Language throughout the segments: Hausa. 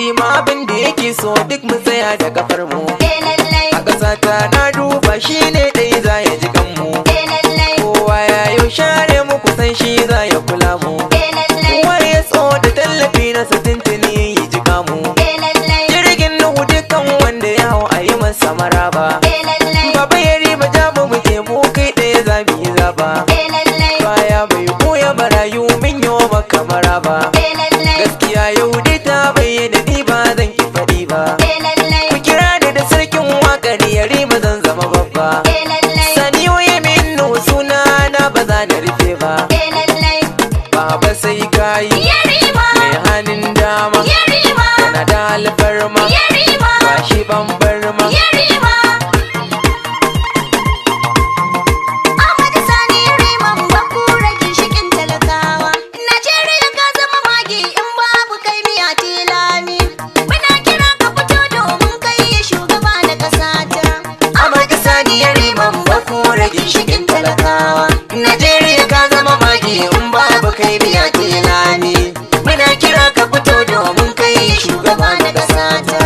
yarima abin da yake so duk mu tsaya da kafar mu. A ƙasa ta na duba shi ne ɗai za ya ji kanmu. Kowa ya yau share mu kusan shi za ya kula mu. Kowa ya so da tallafi na tuntuni ya ji kamu. Jirgin Nuhu dukkan wanda ya hau a yi masa maraba. Baba yarima jamu mu je mu kai ɗaya za mu yi zaba. Baya bai koya barayu min yo maka maraba. Gaskiya yau dai ta bayyana ni ba zan ki faɗi ba. Ku kira ni da sarkin waƙar yarima zan zama babba. Sani waye min Nuhu suna na ba za na rufe ba. Baba sai kayi mai hannun dama. Yana da alfarma ba shi bambar ma. Ginshikin talakawa Najeriya ka zama magi in babu kai biya tilani. Muna kira ka fito domin kai shugaba na ƙasa ta.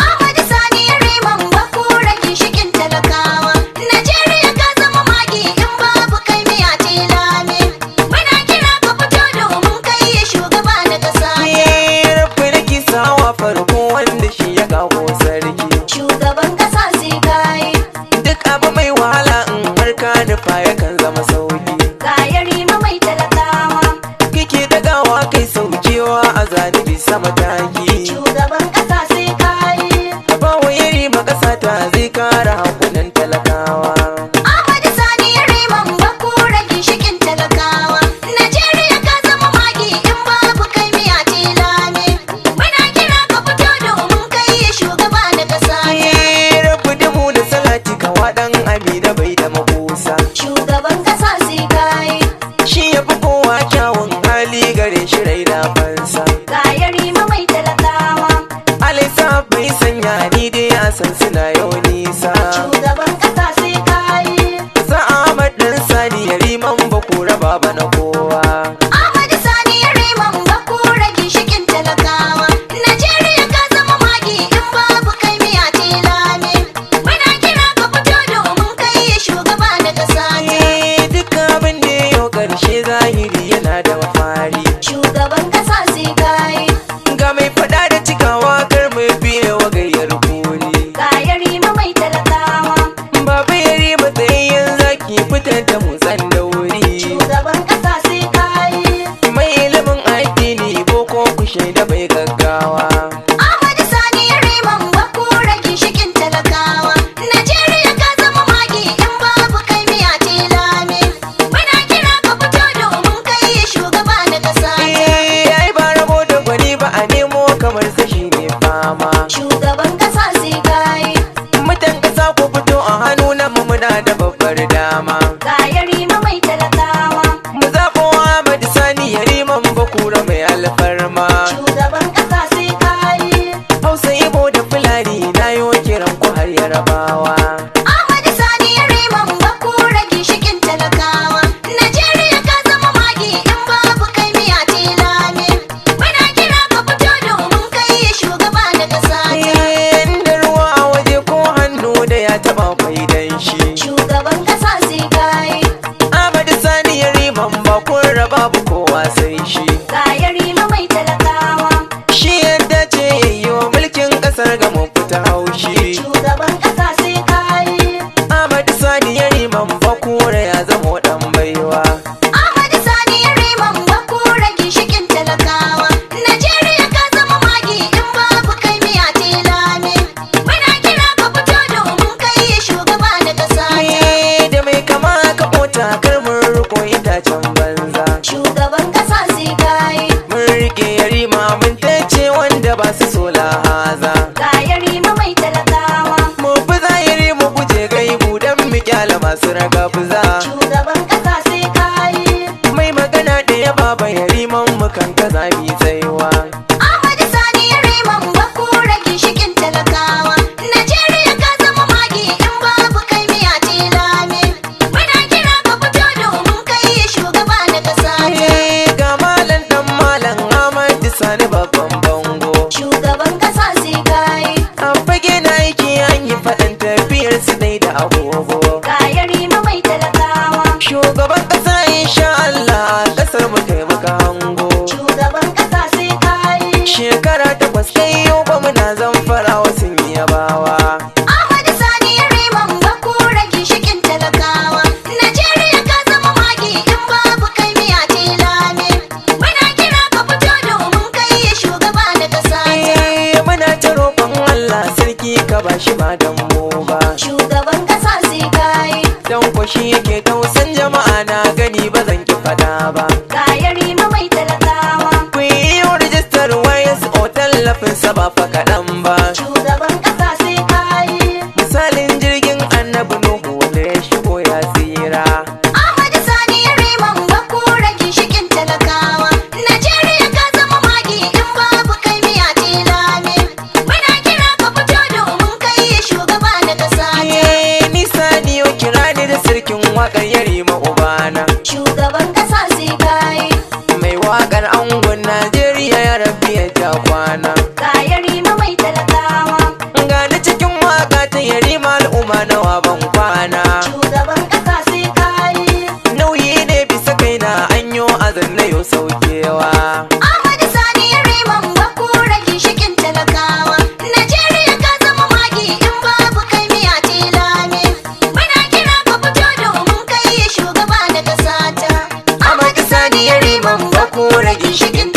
Ahmadu Sani Yariman Bakura ginshikin talakawa Najeriya ka zama magi in babu kai biya tilani. Muna kira ka fito domin kai shugaba na ƙasa ta. Rabbi da kisawa farko wanda shi ya kawo sarki. Shugaban ƙasa sai kai Duk abu mai wahala ka nufa yakan zama sauki. Ga yarima mai talakawa Kike dagawa kai saukewa a zanibi sama taki. Shugaban ƙasa sai kai Bawa yarima ƙasa ta zai kara hankunan talakawa. Ahmadu Sani Yariman Bakura ginshikin talakawa Najeriya ka zama magi in babu kai miya tilani. Muna kira ka fito domin kai shugaba na ƙasa ta. Rabu da mu da salati kawa ɗan Amina bai da makusa. Shugaban ƙasa sai kai Shi ya fi kowa kyawun hali gare shi rai da fansa. Ga yarima mai talakawa Alaisa bai sanya ni dai a san suna yau nisa. Shugaban ƙasa sai kai Sa Ahmad ɗan Sani Yariman Bakura baba na kowa. Ahmadu Sani Yariman Bakura ginshikin talakawa Najeriya ka zama magi in babu kai miya tilani. Muna kira ka fito domin kai shugaba na ƙasa ta. Duk abin da yau ƙarshe zahiri yana da mafari. Shugaban ƙasa sai kai Ga mai faɗa da cikawa kar mai biye wa gayyar kuri. ga yarima mai talakawa Baba Yarima tsayayyen zaki fitar da mutsan da wuri. Shugaban ƙasa sai kai Mai ilimin addini boko ku shaida bai gaggawa. Ahmadu Sani Yariman Bakura ginshikin talakawa Najeriya ka zama magi in babu kai miya tilani. Muna kira ka fito domin kai shugaba na ƙasa ta. Ai ba rabo da gwani ba a nemo kamar sashi ne fama. Shugaban ƙasa sai kai Mutan ƙasa ku fito a hannu na mu muna da babbar dama. ga yarima mai talakawa Mu zaɓo Ahmad Sani Yariman Bakura mai alfarma. Shugaban ƙasa sai kai Hausa Ibo da Fulani na yo kiran ku har Yarabawa. Ahmadu Sani Yariman Bakura ginshikin talakawa Najeriya ka zama magi in babu kai miya tilani. Muna kira ka fito domin kai shugaba na ƙasa ta. Da ruwa a waje ko hannu da ya taɓa faidan shi. Shugaban ƙasa sai kai Ahmad Sani Yariman Bakura babu kowa sai shi. ga yarima mai talakawa Shi yadda ce yayyo mulkin ƙasar ga mu fita haushi. Shugaban ƙasa sai kai Ahmad Sani Yariman Bakura ya zama ɗan baiwa. Ahmadu Sani Yariman Bakura ginshikin talakawa Najeriya ka zama magi in babu kai miya tilani. Muna kira ka fito domin kai shugaba na ƙasa ta. Da mai kama ka mota kar mun riko itacen banza. Shugaban ƙasa sai kai Mun rike Yarima mun tace wanda ba su so lahaza. ga yarima mai talakawa Mu fi zahiri mu guje gaibu don mu kyala masu raga buza. Shugaban ƙasa sai kai Mai magana ɗaya baba Yariman mu kan kaza mi tsayuwa. Ahmadu Sani Yariman Bakura ginshikin talakawa Najeriya ka zama magi in babu kai miya tilani. Muna kira ka fito domin kai shugaba na ƙasa ta. Ga malam ɗan malam Ahmad Sani babban bango. Shugaban ƙasa ba fa kaɗan ba. Shugaban ƙasa sai kayi. Misalin jirgin annabi Nuhu wanda ya shigo ya tsira. Ahmadu Sani Riman Bakura ginshikin talakawa. Najeriya ka zama magi in babu kai miya tilame. Muna kira ka fito domin kai shugaba na ƙasa ta. Ni Sani yau kira ni da sarkin waƙar Yarima Ubana. Shugaban ƙasa sai kayi. Mai waƙar angon Najeriya ya rabbi ya ja kwana. Ka Yarima mai talakawa. Gani cikin waƙa ta Yarima al'umma nawa ban kwana. Shugaban ƙasa sai kayi. Nauyi ne bisa kaina an yo azan na yau saukewa. Ahmadu Sani Riman Bakura ginshikin talakawa. Najeriya ka zama magi in babu kai miya tilame. Muna kira ka fito domin kai shugaba na ƙasa ta. Ahmadu Sani Riman Bakura ginshikin